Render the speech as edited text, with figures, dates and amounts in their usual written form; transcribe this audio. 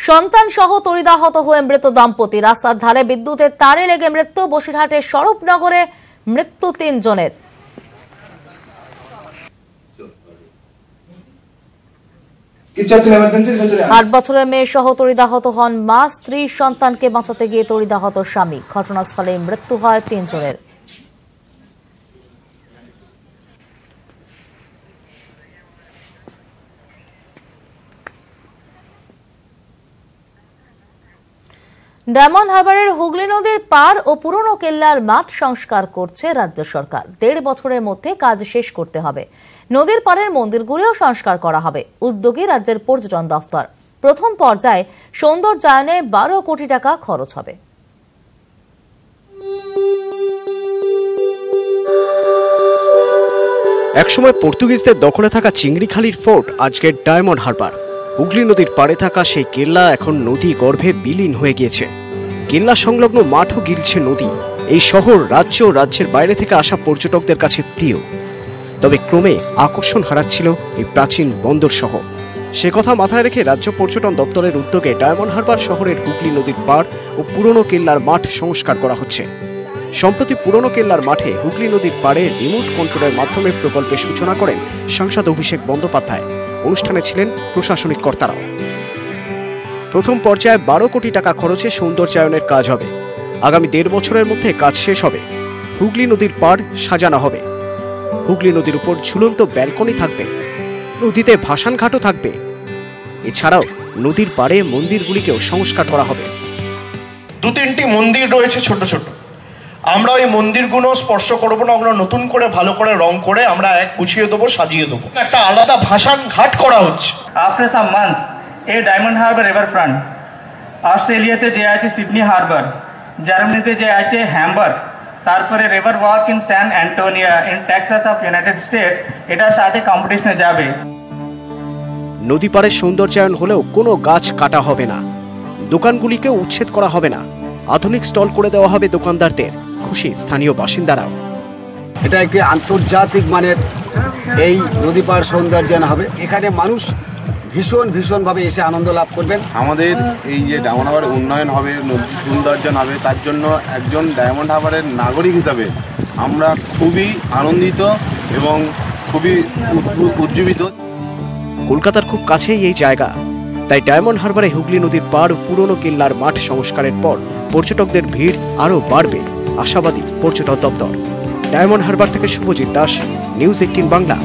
সন্তান সহ তড়িদাহত হয়ে মৃত দম্পতি। রাস্তার ধারে বিদ্যুতের তারে লেগে মৃত্যু। বসিরহাটের স্বরূপনগরে মৃত্যু ৩ জনের। ৮ বছরের মেয়ে সহ তড়িদাহত হন মা। স্ত্রী সন্তানকে বাঁচাতে গিয়ে তড়িদাহত স্বামী। ঘটনাস্থলে মৃত্যু হয় ৩ জনের। ডায়মন্ড হারবারের হুগলি নদীর পার ও পুরনো কেল্লার মাঠ সংস্কার করছে রাজ্য সরকার। ১.৫ বছরের মধ্যে কাজ শেষ করতে হবে। নদীর পাড়ের মন্দিরগুলিও সংস্কার করা হবে। উদ্যোগী রাজ্যের পর্যটন দফতর। প্রথম পর্যায়ে সৌন্দর্যায়নে ১২ কোটি টাকা খরচ হবে। একসময় পর্তুগিজদের দখলে থাকা চিংড়িখালির ফোর্ট আজকের ডায়মন্ড হারবার। হুগলি নদীর পাড়ে থাকা সেই কেল্লা এখন নদী গর্ভে বিলীন হয়ে গিয়েছে। কেল্লা সংলগ্ন মাঠও গিলছে নদী। এই শহর রাজ্য ও রাজ্যের বাইরে থেকে আসা পর্যটকদের কাছে প্রিয়। তবে ক্রমে আকর্ষণ হারাচ্ছিল এই প্রাচীন বন্দর শহর। সে কথা মাথায় রেখে রাজ্য পর্যটন দপ্তরের উদ্যোগে ডায়মন্ড হারবার শহরের হুগলি নদীর পাড় ও পুরনো কেল্লার মাঠ সংস্কার করা হচ্ছে। সম্প্রতি পুরনো কেল্লার মাঠে হুগলি নদীর পাড়ে রিমোট কন্ট্রোলের মাধ্যমে প্রকল্পের সূচনা করেন সাংসদ অভিষেক বন্দ্যোপাধ্যায়। অনুষ্ঠানে ছিলেন প্রশাসনিক কর্তারাও। প্রথম পর্যায়ে ১২ কোটি টাকা খরচে সৌন্দর্যায়নের কাজ হবে। আগামী ১.৫ বছরের মধ্যে কাজ শেষ হবে। হুগলি নদীর পাড় সাজানো হবে। হুগলি নদীর উপর ঝুলন্ত ব্যালকনি থাকবে। নদীতে ভাসান ঘাটও থাকবে। এছাড়াও নদীর পাড়ে মন্দিরগুলিকেও সংস্কার করা হবে। ২-৩টি মন্দির রয়েছে ছোট ছোট। আমরা ওই মন্দিরগুলো স্পর্শ করবো না, ওগুলো নতুন করে ভালো করে রং করে আমরা গুছিয়ে দেবো, সাজিয়ে দেবো। একটা আলাদা ভাসান ঘাট করা হচ্ছে। After some months, a Diamond Harbour riverfront, অস্ট্রেলিয়াতে যে আছে সিডনি হারবার, জার্মানিতে যে আছে হ্যামবার্গ, তারপরে river walk in San Antonia in Texas of United states, এটার সাথে কম্পিটিশনে যাবে। নদী পাড়ের সৌন্দর্যায়ন হলেও কোনো গাছ কাটা হবে না। দোকানগুলিকে উচ্ছেদ করা হবে না। আধুনিক স্টল করে দেওয়া হবে দোকানদারদের। খুশি স্থানীয় বাসিন্দারাও। এটা একটি আন্তর্জাতিক মানের এই নদী পাড় সৌন্দর্যায়ন হবে। এখানে মানুষ ভীষণভাবে এসে আনন্দ লাভ করবেন। আমাদের এই যে ডায়মন্ড হারবার উন্নয়ন হবে, নদী সৌন্দর্যায়ন হবে, তার জন্য একজন ডায়মন্ড হারবারের নাগরিক হিসাবে আমরা খুবই আনন্দিত এবং খুবই উজ্জীবিত। কলকাতার খুব কাছেই এই জায়গা, তাই ডায়মন্ড হারবারে হুগলি নদীর পাড় পুরনো কেল্লার মাঠ সংস্কারের পর পর্যটকদের ভিড় আরও বাড়বে, আশাবাদী পর্যটন দপ্তর। ডায়মন্ড হারবার থেকে শুভজিৎ দাস, নিউজ 18 বাংলা।